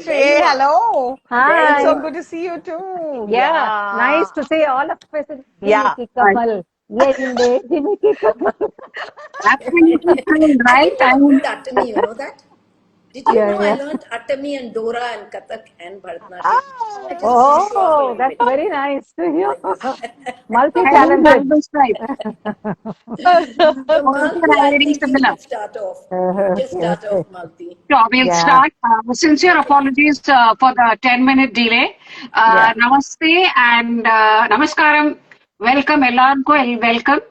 Jayashree, hello. Hi. So good to see you too. Yeah, nice to see all of us. Yeah. Kamal. Absolutely true, I right? didn't have a good Atami, you know that? Did you know I Yeah. learned Atami and Dora and Kathak and Bharatanatyam? I Oh, just had to show off a Oh, little that's bit. very nice to hear. I don't have Multi-talented. this type. So Also, Malti, I writing think you similar. should start off. You just Okay, start okay. off, Malti. Sure, we'll Yeah, start. Sincere apologies for the 10-minute delay. yeah. Namaste and Namaskaram. Welcome, Ellanko, welcome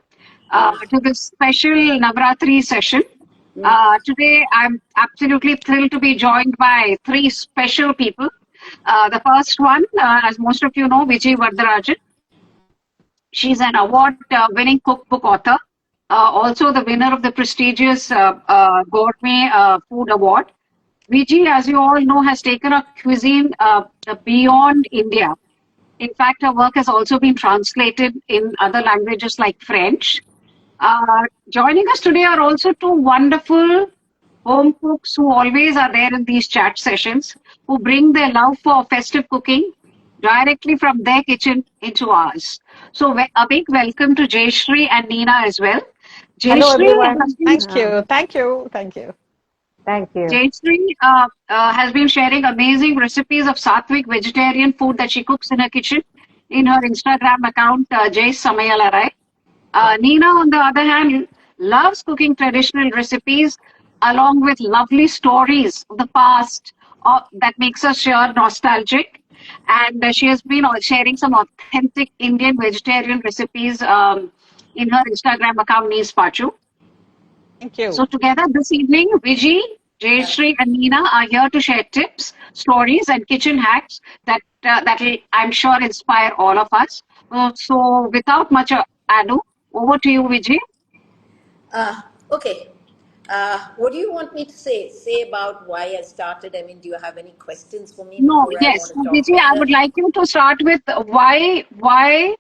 to this special Navaratri session. Today, I'm absolutely thrilled to be joined by three special people. The first one, as most of you know, Viji Vardarajan. She's an award-winning cookbook author, also the winner of the prestigious Gourmet Food Award. Viji, as you all know, has taken her cuisine beyond India. In fact, her work has also been translated in other languages like French. Joining us today are also two wonderful home cooks who always are there in these chat sessions, who bring their love for festive cooking directly from their kitchen into ours. So a big welcome to Jayashree and Neena as well. Hello, Jayashree everyone. has been thank you. Thank you. Thank you. Thank you. Jayashree has been sharing amazing recipes of Sattvic vegetarian food that she cooks in her kitchen in her Instagram account, Jay Samayalarai. Neena, on the other hand, loves cooking traditional recipes along with lovely stories of the past that makes us sure nostalgic. And she has been sharing some authentic Indian vegetarian recipes in her Instagram account, Nees Pachu. Thank you. So together this evening, Viji, Jayashree, and Neena are here to share tips, stories, and kitchen hacks that will, I'm sure, inspire all of us. So without much ado, over to you, Viji. Okay. What do you want me to say? Say about why I started? I mean, do you have any questions for me No, before I yes, want to so talk Viji, I further? would like you to start with why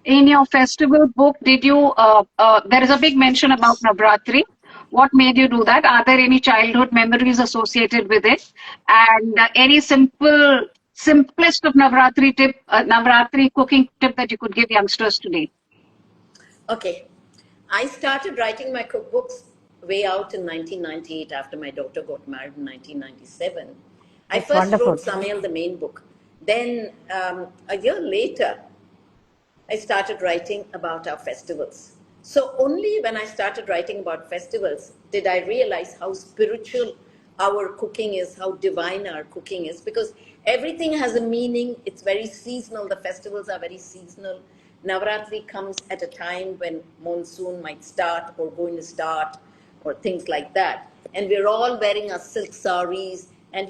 in your festival book did you? There is a big mention about Navaratri. What made you do that? Are there any childhood memories associated with it? And any simplest of Navaratri cooking tip that you could give youngsters today? Okay. I started writing my cookbooks way out in 1998 after my daughter got married in 1997. I That's first wrote wonderful. Samail, the main book. Then, a year later, I started writing about our festivals. So, only when I started writing about festivals did I realize how spiritual our cooking is, how divine our cooking is, because everything has a meaning. It's very seasonal. The festivals are very seasonal. Navaratri comes at a time when monsoon might start or going to start or things like that. And we're all wearing our silk saris and,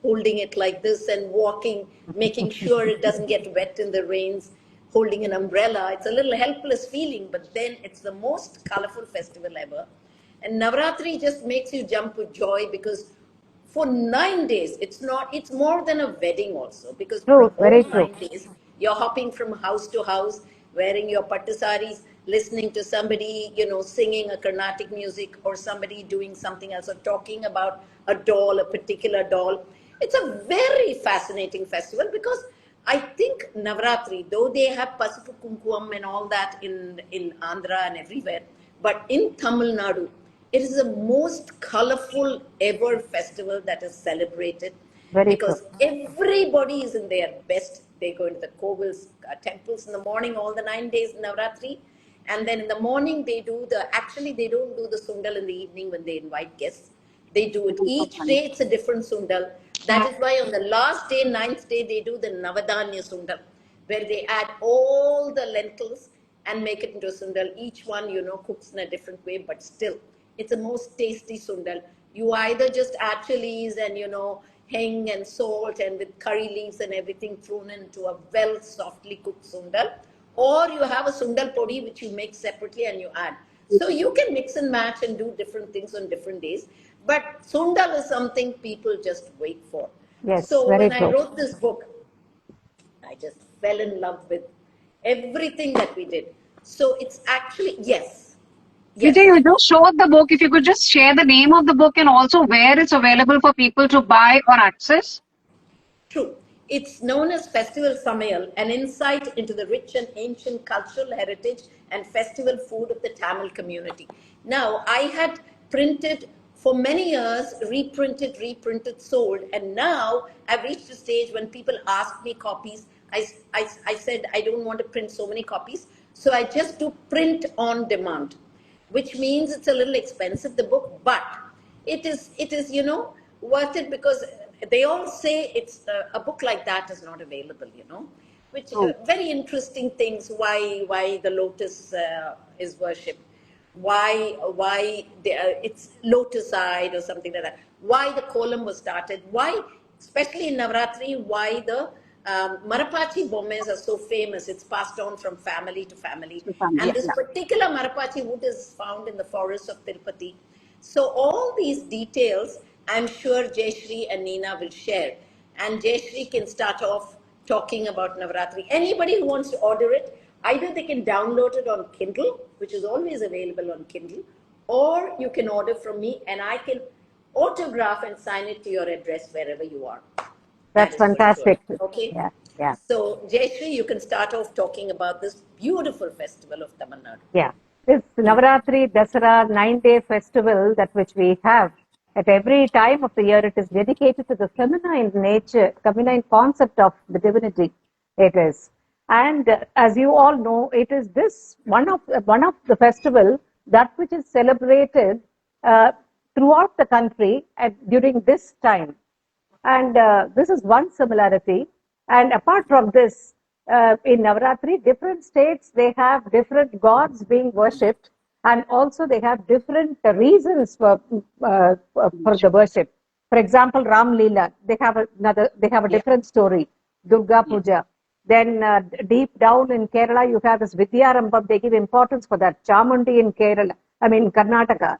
holding it like this and walking, making sure it doesn't get wet in the rains, holding an umbrella. It's a little helpless feeling, but then it's the most colorful festival ever. And Navaratri just makes you jump with joy because for 9 days, it's more than a wedding also, because for a True, whole very true. 9 days, you're hopping from house to house, wearing your pattu saris, listening to somebody, singing a Carnatic music or somebody doing something else or talking about a doll, a particular doll. It's a very fascinating festival because I think Navaratri, though they have Pasupu Kumkuam and all that in Andhra and everywhere, but in Tamil Nadu, it is the most colorful ever festival that is celebrated Very true. because everybody is in their best. They go into the kovils, temples in the morning, all the 9 days in Navaratri. And then in the morning, actually, they don't do the sundal in the evening when they invite guests. They do it each day, it's a different sundal. That is why on the last day, ninth day, they do the Navadanya sundal, where they add all the lentils and make it into a sundal. Each one, cooks in a different way, but still, it's the most tasty sundal. You either just add chilies and, hing and salt and with curry leaves and everything thrown into a well softly cooked sundal, or you have a sundal podi which you make separately and you add. So you can mix and match and do different things on different days. But sundal is something people just wait for. Yes, So very when I true. wrote this book, I just fell in love with everything that we did. So it's actually, yes, Vijay, yes. you just showed the book. If you could just share the name of the book and also where it's available for people to buy or access. True. It's known as Festival Samayal, an insight into the rich and ancient cultural heritage and festival food of the Tamil community. Now, I had printed for many years, reprinted, sold, and now I've reached a stage when people ask me copies. I said I don't want to print so many copies, so I just do print on demand, which means it's a little expensive, the book, but it is worth it, because they all say it's a book like that is not available, which very interesting things, why the lotus is worshipped, why it's lotus eyed or something like that, why the kolam was started, why especially in Navaratri, why the Marapachi bommes are so famous. It's passed on from family to family. And this particular Marapachi wood is found in the forests of Tirupati. So all these details, I'm sure Jayashri and Nina will share. And Jayashri can start off talking about Navaratri. Anybody who wants to order it, either they can download it on Kindle, which is always available on Kindle, or you can order from me and I can autograph and sign it to your address wherever you are. That's fantastic. Sure. Okay. Yeah. So, Jayashri, you can start off talking about this beautiful festival of TamilNadu. Yeah. This Navaratri Dasara 9-day festival that which we have at every time of the year, it is dedicated to the feminine nature, feminine concept of the divinity. It is. And as you all know, it is this one of the festival that which is celebrated throughout the country during this time. And this is one similarity. And apart from this, in Navaratri, different states, they have different gods being worshipped, and also they have different reasons for the worship. For example, Ram Leela, they have a different story. Durga Puja. Then deep down in Kerala, you have this Vidyarambam. They give importance for that. Chamundi in Kerala, Karnataka.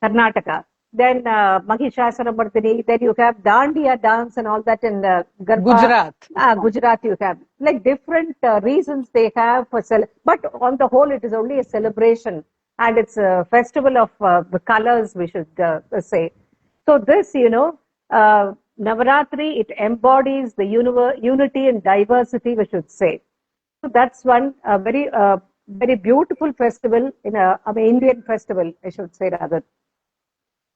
Karnataka. Then Mahishasuramartini, then you have Dandiya dance and all that in Gujarat. Gujarat you have. Like different reasons they have for but on the whole it is only a celebration, and it's a festival of the colors, we should say. So this, Navaratri, it embodies the unity and diversity, we should say. So that's one very beautiful festival, Indian festival, I should say rather.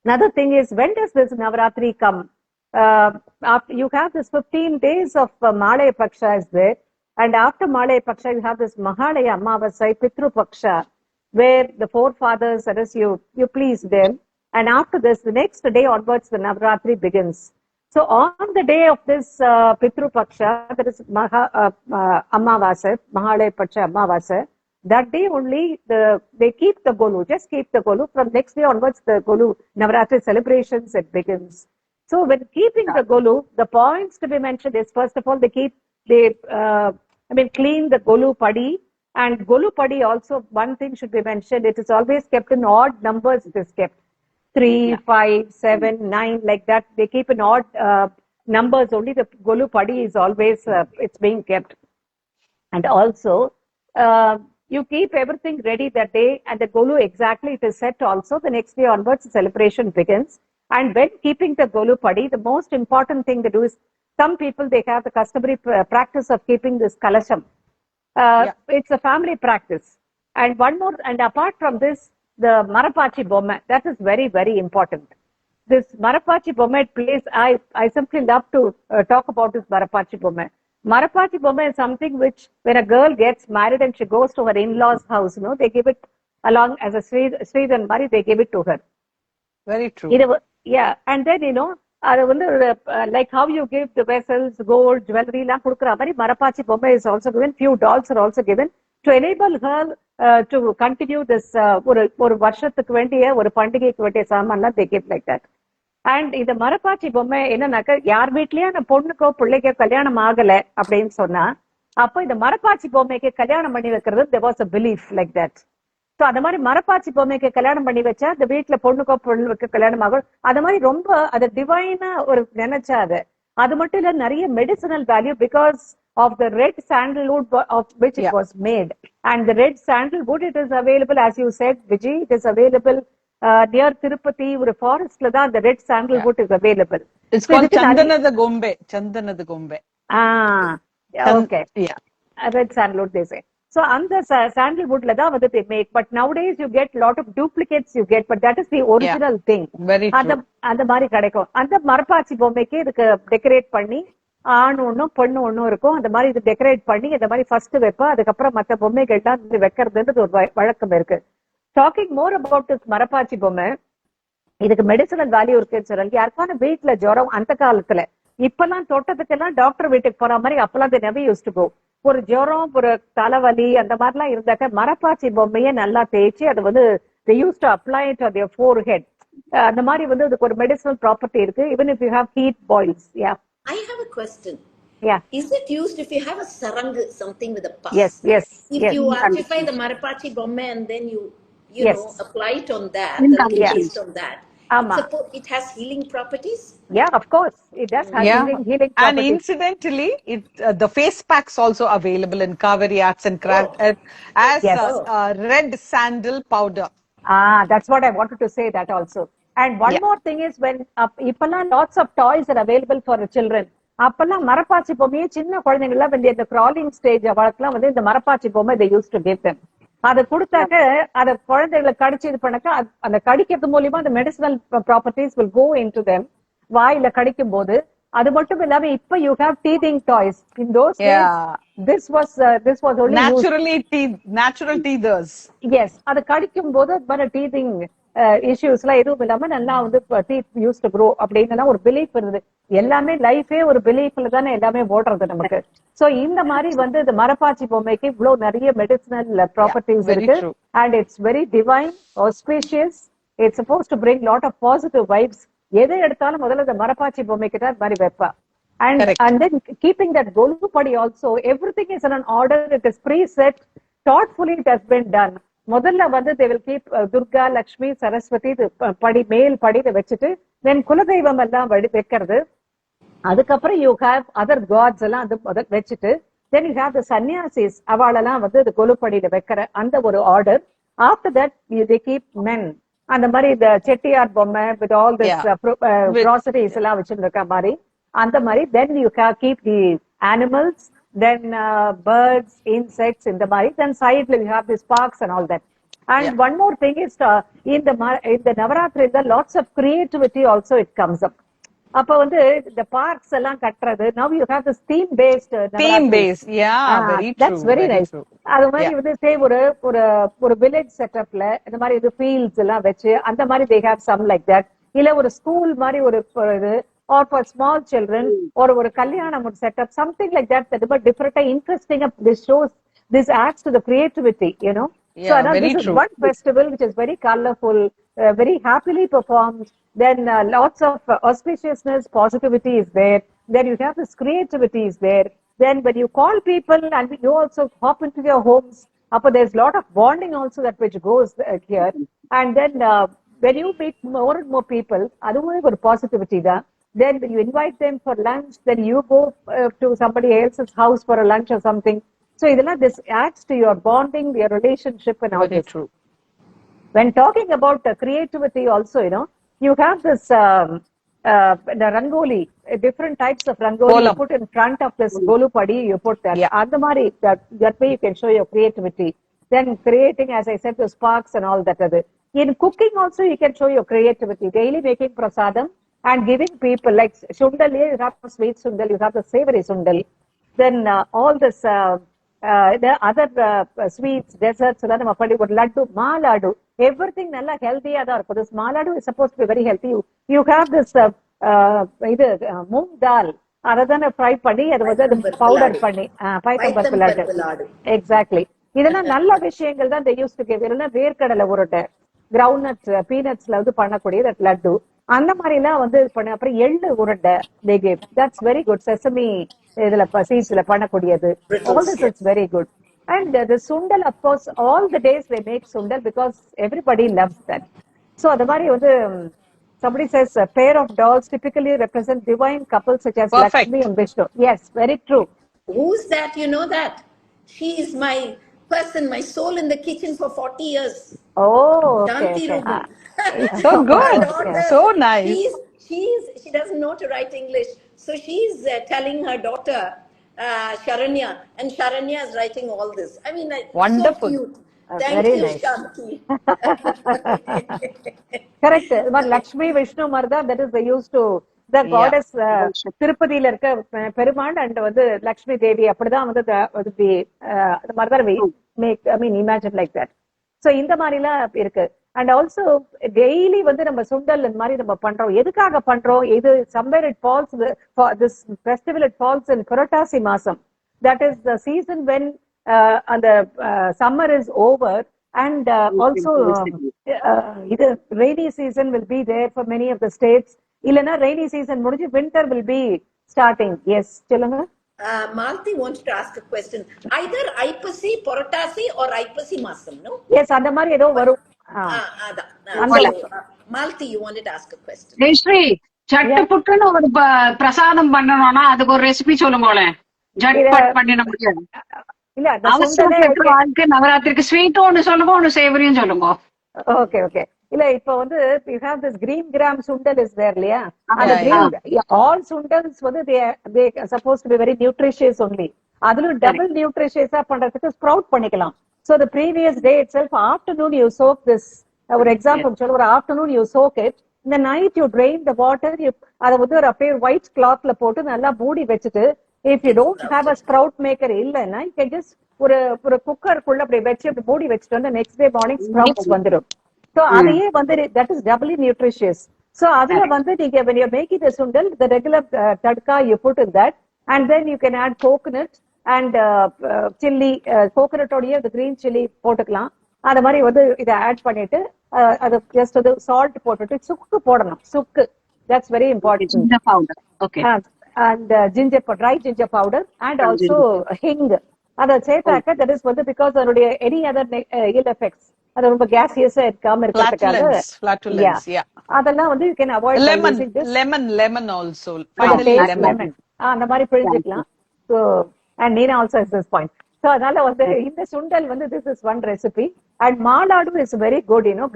Another thing is, when does this Navaratri come? After you have this 15 days of Malaya Paksha is there, and after Malaya Paksha you have this Mahalaya Amavasai Pitru Paksha, where the forefathers, that is, you please them, and after this, the next day onwards, the Navaratri begins. So on the day of this Pitru Paksha, that is Amavasai, Mahalaya Paksha Amavasai, that day only they keep the Golu, just keep the Golu. From next day onwards, the Golu Navaratri celebrations, it begins. So when keeping the Golu, the points to be mentioned is, first of all, they clean the Golu Padi. And Golu Padi also, one thing should be mentioned, it is always kept in odd numbers, it is kept. 3, 5, 7, 9, like that. They keep in odd numbers, only the Golu Padi is always, it's being kept. And also, you keep everything ready that day, and the Golu exactly it is set also. The next day onwards, the celebration begins. And when keeping the Golu Padi, the most important thing to do is, some people, they have the customary practice of keeping this Kalasham. It's a family practice. And one more, and apart from this, the Marapachi Bomme, that is very, very important. This Marapachi Bomme plays, I simply love to talk about this Marapachi Bomme. Marapachi Bomme is something which, when a girl gets married and she goes to her in-laws' house, they give it along as a Sridhan Mari, they give it to her. Very true. And then, like how you give the vessels, gold, jewelry, Marapachi Bomme is also given, few dolls are also given to enable her to continue this, ஒரு வருஷத்துக்கு வேண்டிய ஒரு பண்டிகைக்கு வேண்டிய சாமான்லாம் they give like that. And இந்த மரப்பாச்சி பொம்மை என்னன்னாக்க, யார் வீட்லயே அந்த பொண்ணுக்கோ பிள்ளைக்கோ கல்யாணம் ஆகல அப்படின்னு சொன்னா, அப்போ இந்த மரப்பாச்சி பொம்மைக்கு கல்யாணம் பண்ணி வைக்கிறது, there was a belief like that. So அந்த மாதிரி மரப்பாச்சி பொம்மைக்கு கல்யாணம் பண்ணி வச்சா அந்த வீட்டுல பொண்ணுக்கோ பொண்ணுக்கு கல்யாணம் ஆகும். அது மாதிரி ரொம்ப அது டிவைனா ஒரு நினைச்சா அது மட்டும் இல்ல, நிறைய medicinal value, because of the red sandalwood of which it was made. And the red sandalwood, it is available, as you said, Viji, it is available near Tirupati, or forest, the red sandalwood is available. It's So called இதுக்கு நிறைய Chandanada Gombe. Chandanada Gombe. okay. Yeah. Red sandalwood they say. So அந்த sandalwoodல தான் வந்து they make. But nowadays you get lot of duplicates you get. But that is the original thing. Very அந்த true. அந்த மாதிரி கிடைக்கும். அந்த மரப்பாச்சி பொம்மைக்கு இதுக்கு டெக்கரேட் பண்ணி ஆண் ஒண்ணும் பெண்ணு ஒண்ணும் இருக்கும். அந்த மாதிரி இது டெக்கரேட் பண்ணி இந்த மாதிரி ஃபர்ஸ்ட் வைப்பேன். அதுக்கப்புறம் மற்ற பொம்மைகள் தான் வைக்கிறதுன்றது ஒரு வழக்கம் இருக்கு. டாக்கிங் மோர் அபவுட் திஸ் மரப்பாச்சி பொம்மை, இதுக்கு மெடிசனல் வேல்யூ இருக்குன்னு சொல்லி யாருக்கான வீட்டுல ஜுரம் அந்த காலத்துல, இப்பெல்லாம் தொட்டத்துக்கெல்லாம் டாக்டர் வீட்டுக்கு போற மாதிரி அப்பெல்லாம் they never used to go. ஒரு ஜுரம் ஒரு தலைவலி அந்த மாதிரிலாம் இருந்தாக்க மரப்பாச்சி பொம்மையை நல்லா தேய்ச்சி அது வந்து they used to apply it on their forehead. அந்த மாதிரி வந்து அதுக்கு ஒரு மெடிசனல் ப்ராப்பர்ட்டி இருக்கு. even if you have heat boils. Yeah. I have a question. Yeah. Is it used if you have a sarang, something with a pus? Yes. If yes. you artify the Marapachi bomme and then you Yes. know, apply it on that, Yeah. paste on that, it has healing properties? Yeah, of course. It does have healing And properties. incidentally, the face packs also available in Kaveri Arts and Craft as Yes. red sandal powder. That's what I wanted to say that also. And one more thing is when இப்பெல்லாம் lots of toys are available for the children. அப்பெல்லாம் மரப்பாச்சி பொம்மையே சின்ன குழந்தைங்களாம் வந்து இந்த crawling stage அவளுக்குலாம் வந்து இந்த மரப்பாச்சி பொம்மை they used to give them. அதை கொடுத்தாக்க அதை குழந்தைகளை கடிச்சு இது பண்ணாக்க அந்த கடிக்கிறது மூலியமா அந்த medicinal properties will go into them. வாயில கடிக்கும் போது அது மட்டும் இல்லாம இப்ப you have teething toys. In those days this was only natural teethers. Yes, அது கடிக்கும் போது வர டீதிங் இஷ்யூஸ் எல்லாம் எதுவும் இல்லாம நல்லா வந்து டீத் யூஸ் டு க்ரோ அப்படின்னு ஒரு பிலீஃப் இருந்தது. எல்லாமே லைஃபே ஒரு பிலீஃப்ல தானே எல்லாமே ஓடுறது நமக்கு. சோ இந்த மாதிரி வந்து இந்த மரப்பாச்சி பொம்மைக்கு இவ்வளவு நிறைய மெடிசினல் ப்ராப்பர்ட்டிஸ் இருக்கு. And it's very divine, auspicious. It's suppose to bring lot of positive vibes. எதை எடுத்தாலும் முதல்ல இந்த மரப்பாச்சி பொம்மைக்கு தான் அது மாதிரி வைப்பா. And then keeping that Golus padi also, everything is in an order. It is preset. Thoughtfully it has been done. முதல்ல வந்து they will keep Durga, Lakshmi, Saraswati படி மேல் படியில வச்சுட்டு then குலதெய்வம் எல்லாம் வைக்கிறது. அதுக்கப்புறம் you have other gods எல்லாம் அது வச்சுட்டு then you have the sannyasis, அவளெல்லாம் வந்து இது கொலுப்படியில வைக்கிற அந்த ஒரு order. After that they keep men. அந்த மாதிரி இந்த செட்டியார் பொம்மை with all this groceries எல்லாம் வச்சிருக்க மாதிரி அந்த மாதிரி. then you keep the animals, then birds, insects in the மாதிரி. then side you have the sparks and all that. And one more thing is in the Navaratri there lots of creativity also it comes up. அப்ப வந்து இந்த parks எல்லாம் கட்டுறது, now you have this theme based very true. That's very nice. அது மாதிரி வந்து say ஒரு village setupல இந்த மாதிரி இது fields எல்லாம் வச்சு அந்த மாதிரி they have some like that. இல்ல ஒரு ஸ்கூல் மாதிரி ஒரு இது, or for small children, or ஒரு கல்யாணம் ஒரு setup, something like that. That is different, interesting. This shows, this adds to the creativity, you know. So this is one festival which is very colorful, very happily performed. Then lots of auspiciousness, positivity is there. Then you have this creativity is there. Then when you call people and you also hop into their homes, there's a lot of bonding also that which goes here. And then when you meet more and more people, அதுவும் ஒரு positivity தான். Then when you invite them for lunch, then you go to somebody else's house for a lunch or something. So this adds to your bonding, your relationship and all this. True. When talking about creativity also, you know, you have this the rangoli, different types of rangoli you put in front of this golu padi, you put that. That way you can show your creativity. Then creating, as I said, the sparks and all that. In cooking also you can show your creativity. Daily making prasadam and giving people, like sundal, you have sweet sundal, you have the savory sundal. Then all this the other sweets, desserts, laddu, maladu, everything nalla healthy. This maladu is supposed to be very healthy. You have this moong dal, other than a fry panni, powder panni, paitambarku laddu. Exactly. இதெல்லாம் நல்ல விஷயங்கள் தான் they used to give. இல்லைன்னா வேர்க்கடலை உருண்டை, groundnuts, பீனட்ஸ்ல வந்து பண்ணக்கூடிய that laddu, அந்த மாதிரி எல்லாம் வந்து பண்ண. அப்புறம் எள்ளு உருண்டை they gave. That's very good. Sesame இதுல சீட்ஸ்ல பண்ணக்கூடியது. All this is very good. And the sundal, of course, all the days they make sundal because everybody loves that. So the மாதிரி வந்து somebody says a pair of dolls typically represent divine couples such as Lakshmi and Vishnu. Yes, very true. Who's that? You know that? She is my person, my soul in the kitchen for 40 years. Oh, okay. So good. So nice. she doesn't know to write English. So she's telling her daughter, Sharanya, and Sharanya is writing all this. I mean, so Wonderful. cute. Thank Very you, nice. Shanti. Correct. But Lakshmi Vishnu Marda, that is they used to the Yeah. goddess திருப்பதியில இருக்க Perumal and வந்து லக்ஷ்மி தேவி அப்படிதான் வந்து the mother we make I mean imagine like that. So இந்த மாதிரிலாம் இருக்கு. And also daily வந்து நம்ம சுண்டல் இந்த மாதிரி நம்ம பண்றோம். எதுக்காக பண்றோம்? இது somewhere it falls for this festival it falls in Puratasi Masam. That is the season when the summer is over. And also, either rainy season will be there for many of the states. Illana rainy season முடிஞ்சு winter will be starting. Yes, சொல்லுங்க. Malti wanted to ask a question. Either Aipasi, Puratasi or Aipasi Masam, no? Yes, அந்த மாதிரி ஏதோ வரும். Malti, you wanted to ask a question. Jayashree சட்டு புட்டுன்னு ஒரு பிரசாதம் பண்ணணும்னா அதுக்கு ஒரு ரெசிபி சொல்லுங்களேன். ஜட்பட் பண்ணிட முடியாது. இல்ல வாழ்க்கை நவராத்திரிக்கு ஸ்வீட்டும் ஒண்ணு சொல்லுங்க, ஒண்ணு சேவரியும் சொல்லுங்க. Okay okay. இல்ல இப்ப வந்து you have this green gram sundal is there இல்லையா? அந்த green all sundals வந்து they are supposed to be very nutritious only. அதுல double nutritious பண்றதுக்கு sprout பண்ணிக்கலாம். So the previous day itself afternoon you soak this. ஒரு example சொல்ல, ஒரு afternoon you soak it. In the night you drain the water. அத வந்து ஒரு அப்படியே white clothல போட்டு நல்லா மூடி வச்சுட்டு, if you don't have a sprout maker இல்லைன்னா you can just ஒரு குக்கருக்குள்ள அப்படி வச்சு அப்படி மூடி வச்சுட்டு வந்து next day morning sprouts வந்துடும். So அதையே வந்து that is doubly nutritious. So அதுல வந்து நீங்க when you're making the sundal, the regular tadka you put in that, and then you can add coconut and chili, coconut ஓடயே the green chili போட்டுக்கலாம். அந்த மாதிரி வந்து இதை ஆட் பண்ணிட்டு அது ஜஸ்ட் வந்து சால்ட் போட்டுட்டு சுக்கு போடணும். சுக்கு, that's very important. Ginger powder. Okay. And ginger, dry ginger powder, and also hing. அதை சேர்த்தாக்க that is வந்து because அதனுடைய any other ill effects, அது ரொம்ப gaseous-ஆ இருக்காம இருக்கிறதுக்காக flatulence, yeah. அதெல்லாம் வந்து you can avoid by using this. Lemon also. Finally, lemon. அந்த மாதிரி பிழிஞ்சிக்கலாம். So and Neena also has this point. So அதனால வந்து இந்த சுண்டல் வந்து this is one recipe. And maladu is very good, you know.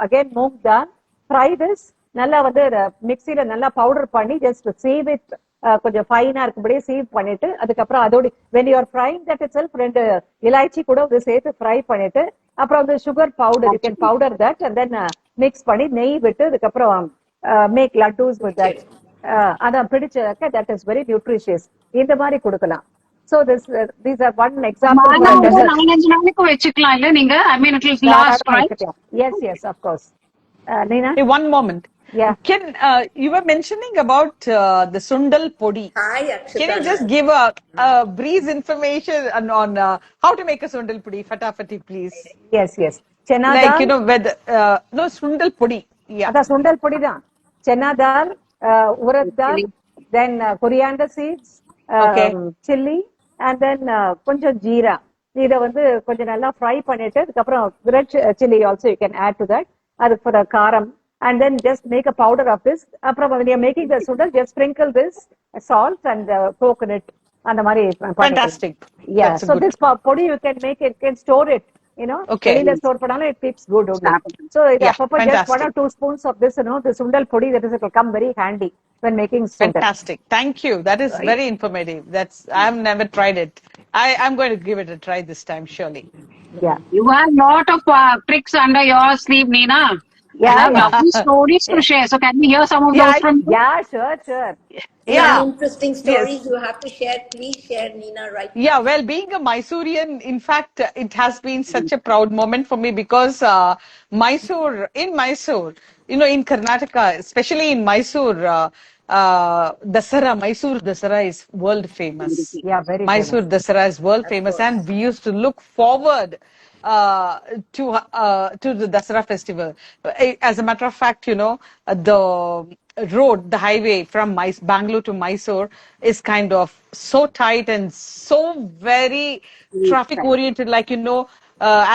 Again moong dal, fry this, நல்லா வந்து மிக்ஸில நல்லா பவுடர் பண்ணி just save it, கொஞ்சம் ஃபைனா இருக்கும்படியே சீவ் பண்ணிட்டு, அதுக்கப்புறம் அதோட when you are frying that itself 2 இலாய்ச்சி கூட வந்து சேர்த்து ஃப்ரை பண்ணிட்டு, அப்புறம் வந்து sugar powder you can powder that and then mix பண்ணி நெய் விட்டு அதுக்கப்புறம் make laddus with that. அதான் பிடிச்ச that is very nutritious. இந்த மாதிரி கொடுக்கலாம். So these are one example. 4-5 நாளைக்கு வெச்சுக்கலாம் இல்ல நீங்க? I mean it will last, right? Yes, of course. Neena? Hey, one moment. Yeah. You were mentioning about the sundal podi. Hi, Akshata. Can you just give a brief information on how to make a sundal podi? Fatafati, please. Yes. Chana dal. Like, you know, whether, no, sundal podi. Yeah. That's sundal podi da. Chana dal, urad dal, then coriander seeds, chili, and then கொஞ்சம் ஜீரா. இதை வந்து கொஞ்சம் நல்லா fry பண்ணிட்டு அதுக்கப்புறம் red chilli also you can add to that. அது for காரம். And then just make a powder of this. அப்புறம் when you're making the sundal, just sprinkle this salt and coconut. அந்த மாதிரி Fantastic. Yeah. That's So good. this podi you can make it, can store it. You know, வெளியில store பண்ணாலும் it keeps good only. So அப்பப்போ just 1 or 2 spoons of this, you know, the sundal podi, that is, it will come very handy when making sundal. Fantastic. Thank you. That is very informative. I've never tried it. I'm going to give it a try this time, surely. Yeah. You have lot of tricks under your sleeve, Neena. Yeah, I have lovely stories to share. So can we hear some of those from you? Yeah, sure. Yeah. Interesting stories you have to share. Please share, Neena, right now. Yeah, well, being a Mysorean, in fact, it has been such a proud moment for me because Mysore, you know, in Karnataka, especially in Mysore, Mysore Dasara is world famous. Yeah, very Mysore Dasara is world famous, and we used to look forward to the Dasara festival. As a matter of fact, you know, the road, the highway from Bangalore to Mysore is kind of so tight and so very traffic oriented. Like, you know,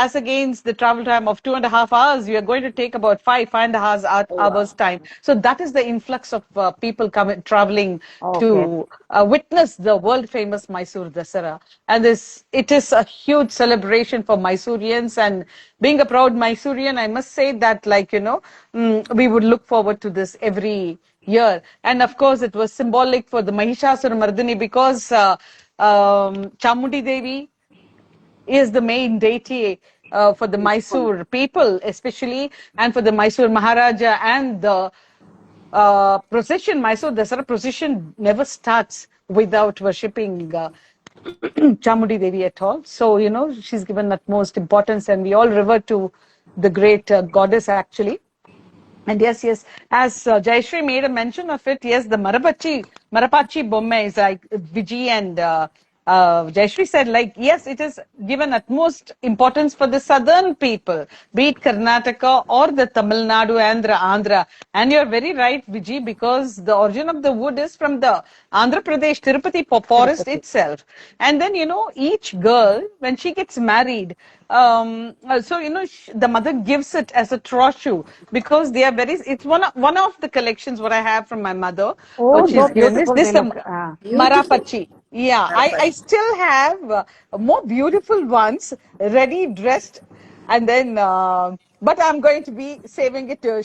as against the travel time of 2.5 hours, you are going to take about 5.5 hours time. So that is the influx of people traveling to witness the world famous Mysore Dasara. And it is a huge celebration for Mysoreans, and being a proud Mysorean, I must say that, like, you know, we would look forward to this every year. And of course, it was symbolic for the Mahishasura Mardini because Chamundi Devi is the main deity for the Mysore people, especially, and for the Mysore Maharaja. And the procession, Mysore Dasara procession never starts without worshipping Chamudi Devi at all. So, she's given utmost importance, and we all revert to the great goddess actually. And yes, as Jayashree made a mention of it, yes, the Marapachi Bomme is like Viji and Jayashree said, like, yes, it is given utmost importance for the southern people, be it Karnataka or the TamilNadu and the Andhra. And you're very right, Viji, because the origin of the wood is from the Andhra Pradesh Tirupati forest itself. And then, each girl, when she gets married, the mother gives it as a troshu because they are it's one of the collections what I have from my mother. Oh, She's no, given this beautiful. Beautiful. Marapachi. Yeah, I still have more beautiful ones ready dressed, and then but I'm going to be saving it to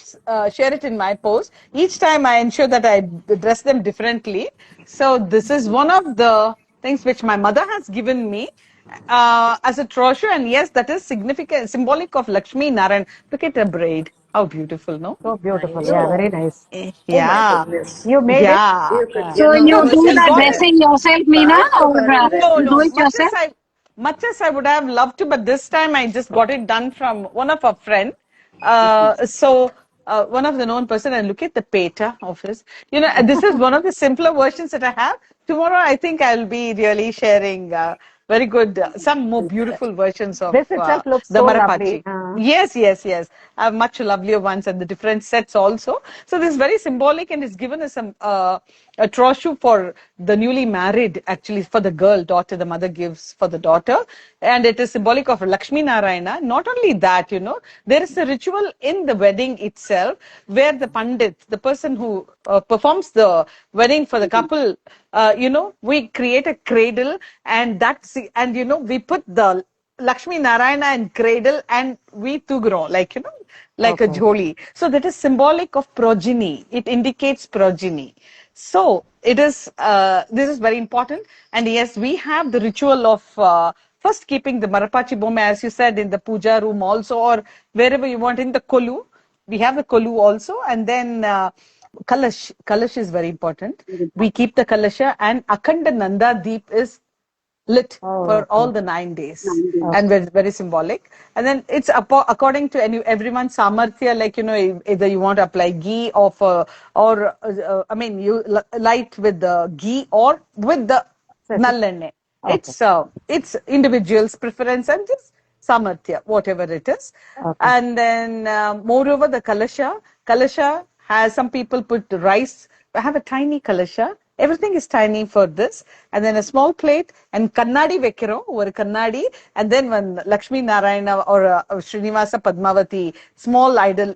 share it in my post. Each time I ensure that I dress them differently. So this is one of the things which my mother has given me as a treasure, and yes, that is significant, symbolic of Lakshmi Narayan. Look at her braid. How beautiful, no? So I beautiful. Yeah, very know. nice. Oh my Yeah. goodness. You made it? Yeah. You could, So No, you do she's the got it. dressing yourself, Meena, part of or her No, you do no. it yourself? Much as I would have loved to, but this time I just got it done from one of our friend. One of the known person, and look at the peta of his. This is one of the simpler versions that I have. Tomorrow, I think I'll be really sharing very good, some more beautiful versions of This itself looks the so lovely. Marapachi. Yes. I have much lovelier ones and the different sets also. So this is very symbolic and it's given us some a troshu for the newly married, actually for the girl, daughter, the mother gives for the daughter. And it is symbolic of Lakshmi Narayana. Not only that, there is a ritual in the wedding itself where the pandit, the person who performs the wedding for the couple, we create a cradle and we put the Lakshmi Narayana in cradle and we tugro, like a Okay. jholi. So that is symbolic of progeny. It indicates progeny. So this is very important. And yes, we have the ritual of first keeping the Marapachi Bome, as you said, in the puja room also, or wherever you want in the kolu. We have the kolu also. And then Kalash. Kalash is very important. We keep the Kalasha, and Akhanda Nanda Deep is lit Oh, for all okay. the 9 days, Okay. and very symbolic. And then it's according to everyone's samarthya, like either you want to apply ghee you light with the ghee or with the Sesame. nallenne. Okay. It's individual's preference and just samarthya, whatever it is. Okay. And then moreover, the kalasha has, some people put rice. I have a tiny kalasha. Everything is tiny for this. And then a small plate and kannadi vekkiro, or kannadi. And then when Lakshmi Narayana or Srinivasa Padmavati small idol,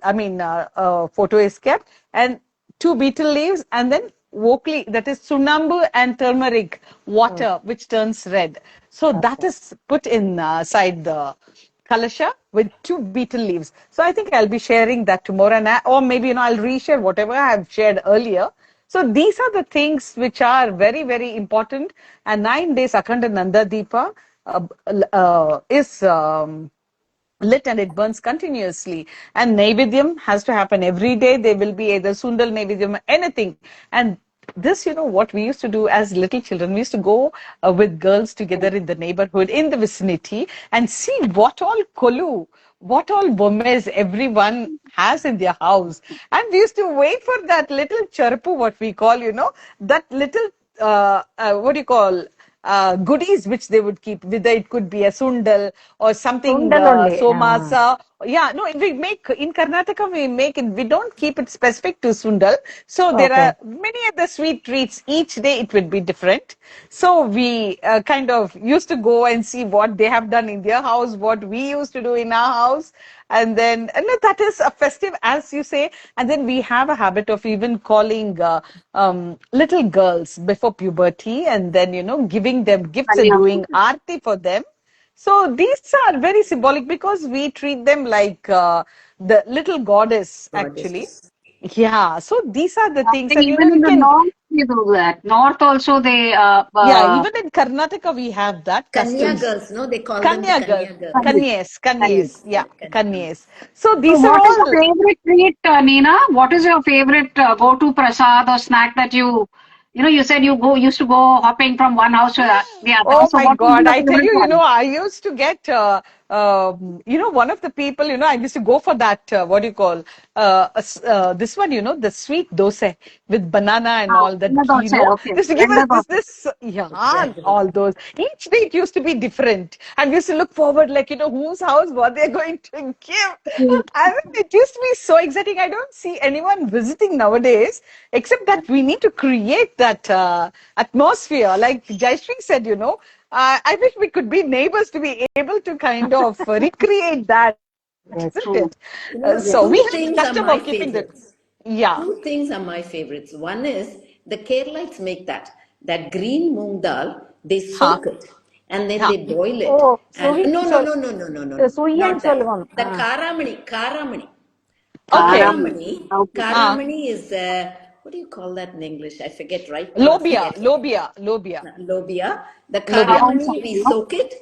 photo is kept, and 2 betel leaves, and then wokli, that is sunambu and turmeric water, which turns red. So that is put inside the kalasha with 2 betel leaves. So I think I'll be sharing that tomorrow, or maybe I'll reshare whatever I have shared earlier. So these are the things which are very, very important. And 9 days Akhanda Nanda Deepa is lit and it burns continuously. And Naivedyam has to happen every day. There will be either Sundal Naivedyam, anything. And this, what we used to do as little children, we used to go with girls together in the neighborhood, in the vicinity, and see what all what all bommes everyone has in their house. And we used to wait for that little charpu, what we call, that little, what do you call, goodies which they would keep, whether it could be a sundal or something, Sundal only. somasa. Yeah, no, we make, in Karnataka, we make it, we don't keep it specific to sundal. So there Okay. are many other sweet treats. Each day it would be different. So we kind of used to go and see what they have done in their house, what we used to do in our house. And then, that is a festive, as you say. And then we have a habit of even calling little girls before puberty, and then, giving them gifts and doing aarti for them. So these are very symbolic because we treat them like the little goddess, actually. Goddesses. Yeah, so these are the I things, think and even you in the can, north they do that. North also they yeah, even in Karnataka we have that Kanya customs. girls, no, they call them the Kanya girl, Kanya girls. Kanyes, Kanya. Kanyes, yeah, Kanya. Kanyes. So So these are what is your all, favorite treat, Nina? What is your favorite go-to prasad or snack that you said used to go hopping from one house to the other. oh So my what would be God, your I tell favorite you, one? I used to get, one of the people, I used to go for that, what do you call, this one, the sweet dosa with banana and all that Benna ghee, dosa. no? Okay. Just to give Benna us dosa. yeah, Exactly. all those. Each day it used to be different. And we used to look forward, like, whose house, what they're going to give. I mean, it used to be so exciting. I don't see anyone visiting nowadays, except that we need to create that atmosphere. Like Jayashree said, I wish we could be neighbors to be able to kind of recreate that, isn't it? Yes. So we have Two the things custom are of my keeping the, favorites. yeah, Two things are my favorites. One is the Keralites make that green moong dal. They huh, soak it and then huh. they boil it. Oh, And suhi, no, no, so no, no, no, no, no, no, suhi and not that. solvam. The karamani. Okay. Karam. Karamani. Okay. Uh, Karamani is what do you call that in English? I forget. Right now, I'm lobia, forgetting. lobia, lobia, Lobia. The lobia. Brown karamani, we something, no? soak it,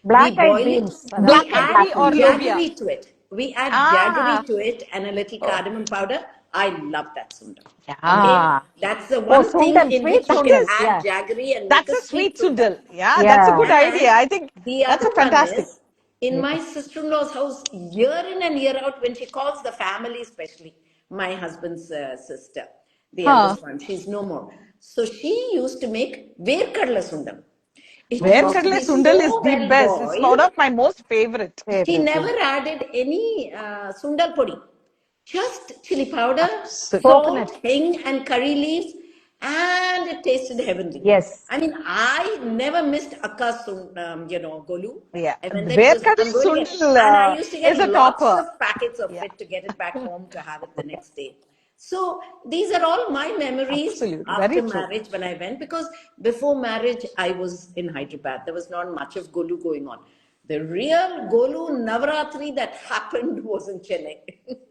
we Black-eyed boil it, beans. Ada. Black we eyed add Black pea or one. lobia? jaggery to it. We add Ah, jaggery to it and a little oh, cardamom powder. I love that sunda. Okay, yeah. that's the Oh, one thing sundal, in sweet which you That can sundal. is, add Yeah. jaggery and make that's a a sweet sweet sunda. sundal. Yeah, that's a Yeah. good idea. And I think the that's a other one fantastic. is in Yes. my sister in law's house, year in and year out, when she calls the family, especially my husband's sister, the Huh. eldest one, she's no more. So she used to make Verkadla Sundam. It used to Verkadle be Okay. sundal is so the well best. It's one boiled. of my most favorite. She Favorite. never Yeah. added any sundal podi, just chili powder, Absolutely. Coconut. salt, hing, and curry leaves, and it tasted heavenly. Yes. I mean, I never missed Akka's, golu. Yeah. I went there because Verkadle I'm going to get, sundal and I used to is get a lots topper. of packets of Yeah. it to get it back home to have it the next day. So these are all my memories Absolutely. Very after true. marriage when I went because before marriage I was in Hyderabad. There was not much of Golu going on. The real Golu Navaratri that happened was in Chennai.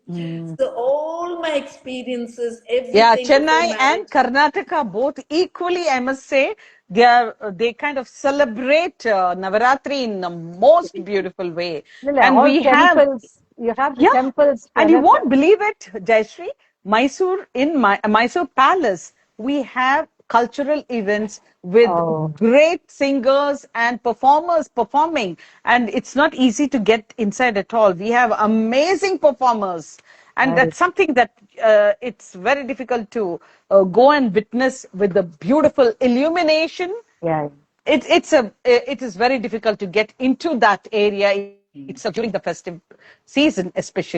Mm. So all my experiences, Yeah, everything before Chennai and marriage. Karnataka both equally, I must say, they kind of celebrate Navaratri in the most beautiful way. No, And all we have, temples. You have the yeah, temples. and you won't believe it, Jayashree, Mysore Palace, we have cultural events with Oh, great singers and performers performing, and it's not easy to get inside at all. We have amazing performers, and right. that's something that it's very difficult to go and witness with the beautiful illumination. Yeah. It is very difficult to get into that area itself during the festive season, especially.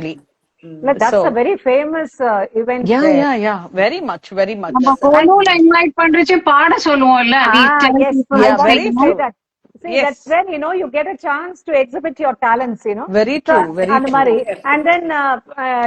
Like, that's So a very famous event there. yeah, very much, very நம்ம much. That's a, And கோலூர்ல invite பண்றச்சு பாட சொல்லுவோம்ல. We ah, tell yes, people I Yeah, to wanted sing, very to no? say true. that. See, that's Yes, when you get a chance to exhibit your talents. very So true, very அந்த true. மாதிரி and then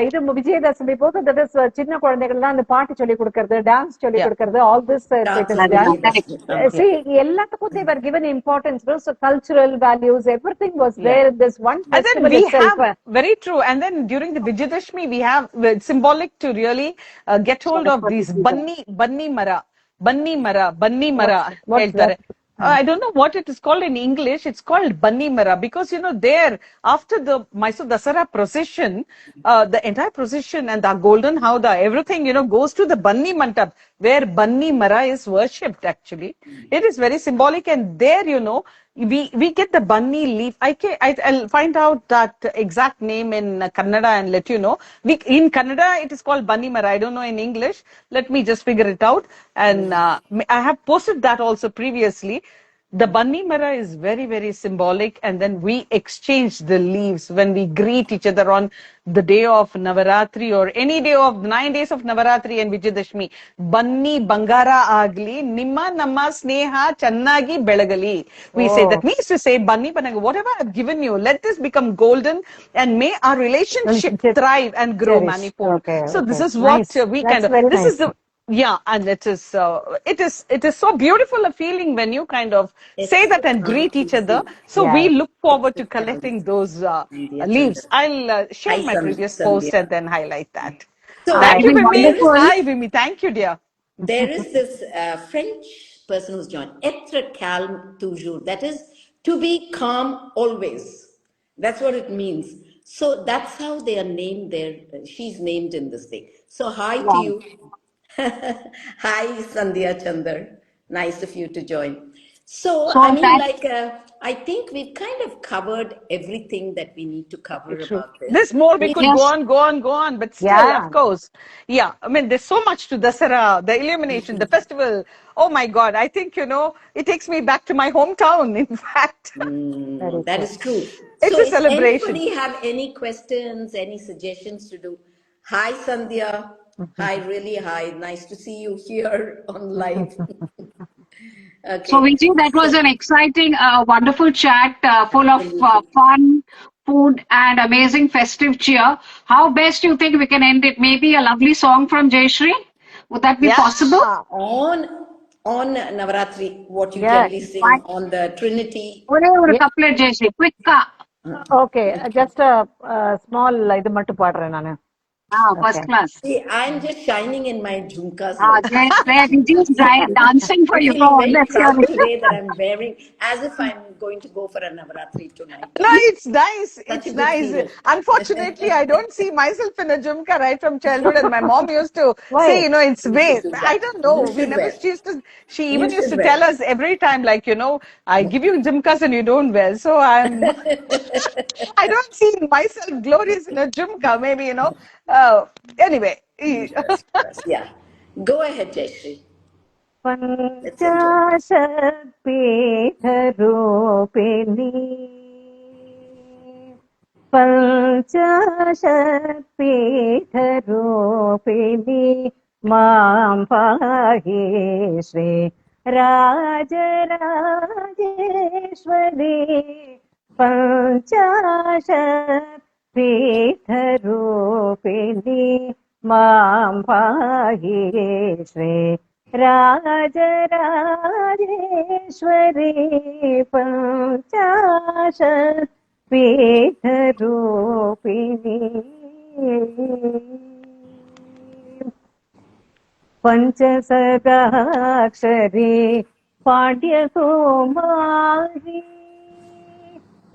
இது விஜயதசமி போது that is சின்ன குழந்தைகள்லாம் அந்த பாட்டு சொல்லி கொடுக்கறது டான்ஸ் சொல்லி Yeah, கொடுக்கறது all this it that's is a done. Correct. Vijayadashmi. yeah, See, எல்லாத்துக்கும் they were given importance, no? So cultural values, everything was yeah. there in this one And then festival we itself. have, very true. And then during the Vijayadashmi, we have it's symbolic to really get hold of Saraswati these Puja. Banni mara What's ಹೇಳ್ತಾರೆ. that? Hmm. I don't know what it is called in English. It's called Banni Mara because there after the Mysore Dasara procession, the entire procession and the golden howdah, everything goes to the Banni Mandap where Banni Mara is worshipped. Actually, it is very symbolic, and there we get the bunny leaf. I'll find out that exact name in Kannada and let you know. In Kannada it is called Banni Mara. I don't know in English. Let me just figure it out. And I have posted that also previously. The Banni Mara is very, very symbolic, and then we exchange the leaves when we greet each other on the day of Navaratri or any day of 9 days of Navaratri and Vijayadashmi. Banni Bangara Agli, Nimma Namma Sneha Channagi Belagali. We say that Oh, means to say, Banni Banaga, whatever I've given you, let this become golden and may our relationship relationship thrive and grow cherish. manifold. Okay, So this okay. is what Nice. we kind That's of, very this is nice. the yeah, and it is so beautiful a feeling when you kind of say It's that and greet each other. Exquisite. So we Yeah. look forward to Exquisite. collecting those India Chandra. leaves. I'll share Hi, my previous post Sandhya. and then highlight that. So Thank you, It'll be Vimi. there is wonderful. Hi, Vimi. Thank you, dear. this French person who's joined, être calme toujours. That is to be calm always. That's what it means. So that's how they are named there. She's named in this thing. So hi to Wow. you. Hi, Sandhya Chandar. Nice of you to join. So, I So mean, that like, I think we've kind of covered everything that we need to cover True. about this. There's more. We could go yes. on, go on, go on. But still, of Yeah, course, yeah. I mean, there's so much to Dasara, the illumination, the festival. Oh my God. I think, it takes me back to my hometown, in fact. very That true. is true. It's So, a if celebration. anybody have any questions, any suggestions to do, hi, Sandhya. Hi, really hi. Nice to see you here on live. So, Okay. Viji, that was So, an exciting, wonderful chat full of absolutely. fun, food, and amazing festive cheer. How best you think we can end it? Maybe a lovely song from Jayashree? Would that be Yeah. possible? on on Navaratri, what you Yeah. generally sing Fine. on the Trinity. ஒரு Yeah. couplet, Jayashree. Quick. Okay. Just a small இது மட்டும் பாடுறேன் நானு. First Okay. class. See, I'm just shining in my jhumkas like this. There, Viji is dancing for I'm you. feeling Go on, very let's hear proud it. today that I'm wearing as if I'm going to go for a Navaratri tonight. No, it's nice. Such It's a good nice. feeling. Unfortunately, I don't see myself in a jhumka right from childhood. And my mom used to say, Why? it's You should waste. do I that. don't You know. We should never, wear. she You even used should to wear. tell us every time, like, I give you jhumkas and you don't wear. So I don't see myself glorious in a jhumka, maybe, anyway. Yeah. Go ahead, Jayashree. Let's enjoy. पञ्चाशत्पीठरूपिणी पञ्चाशत्पीठरूपिणी मां पाहि श्री राजराजेश्वरी पञ्चाशत्पीठरूपिणी मां पाहि श्री राजराजेश्वरी पञ्चाशत् पीठरूपिणी पञ्चसदाक्षरी पाण्ड्यकुमारी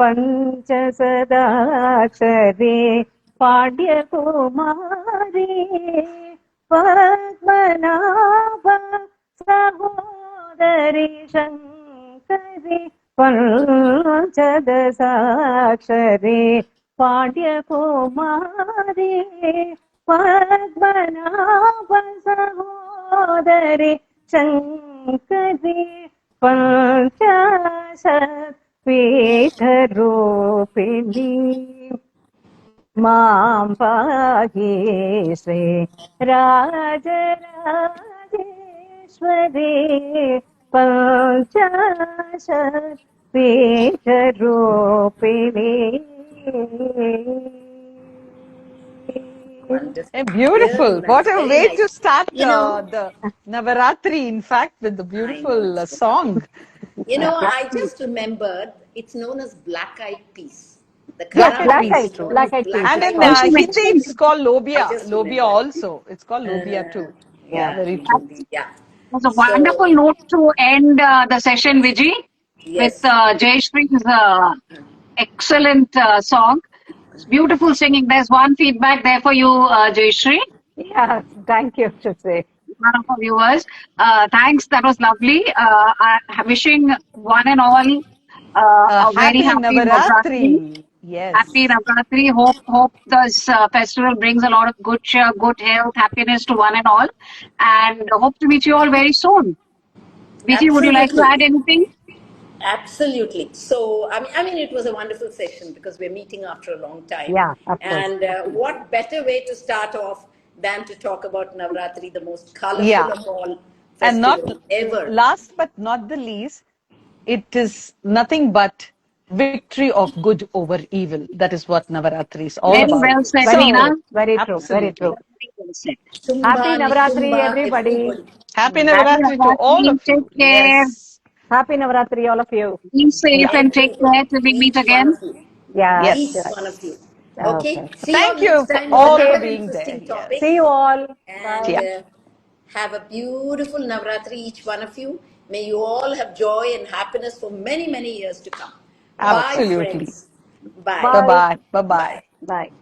पञ्चसदाक्षरी पाण्ड्यकुमारी पद्मनाभ सहोदरी शङ्करी पञ्चदशाक्षरी पाण्ड्यकुमारी पद्मनाभ सहोदरी शङ्करी पञ्चाशत् पीठरूपिणी मां पाहि श्री राजराजेश्वरी पञ्चाशत् पीठरूपिणी Wonderful. Really Beautiful. What nice. a Very way nice. to start You know, the Navaratri, in fact, with the I know beautiful it's wonderful. song. I just remembered it's known as black eyed peas. The Yes, Black color eyed of black it peas eyed, is too. known as black eyed peas. black And It's in eyed called. She Hindi, peas. mentioned it's called I lobia. just Lobia remembered. also. It's called lobia too. Yeah, Very true. indeed. Yeah. was a wonderful So, note to end the session, Viji, with yes. Jayashree's excellent song. It's beautiful singing. There's one feedback there for you, Jayashree, Yeah, thank you, should say. one of our viewers. Thanks, that was lovely. I'm wishing one and all a very Happy happy Navratri. Navaratri. Happy Yes. Navratri. Hope this festival brings a lot of good cheer, good health, happiness to one and all. And hope to meet you all very soon. Viji, would you like to Absolutely. add anything? Absolutely. So, I mean, it was a wonderful session because we're meeting after a long time. Yeah, of course. And what better way to start off than to talk about Navratri, the most colorful Yeah. of all And not festivals ever. last but not the least, it is nothing but victory of good over evil. That is what Navaratri is all Very about. well said, Very So, Meena. true, very true, very absolutely. true. Very well said. Happy Shumba, Navaratri, Nishumba, everybody. everybody. Happy Happy Navaratri to all Navratri. of Take you. care. Yes. Happy Navaratri, all of you. Be safe Yeah. and take Everybody. care till we meet Each one again. of you. Yeah, Each sure. Yes. one of you. Okay. Okay. See you all Thank you next for time with all for another being there. interesting Yes. topic. See you all. And Yeah. Bye. have a beautiful Navaratri, each one of you. May you all have joy and happiness for many, many years to come. Bye, Okay. Absolutely. friends. Bye. Bye. Bye-bye. Bye-bye. Bye. Bye.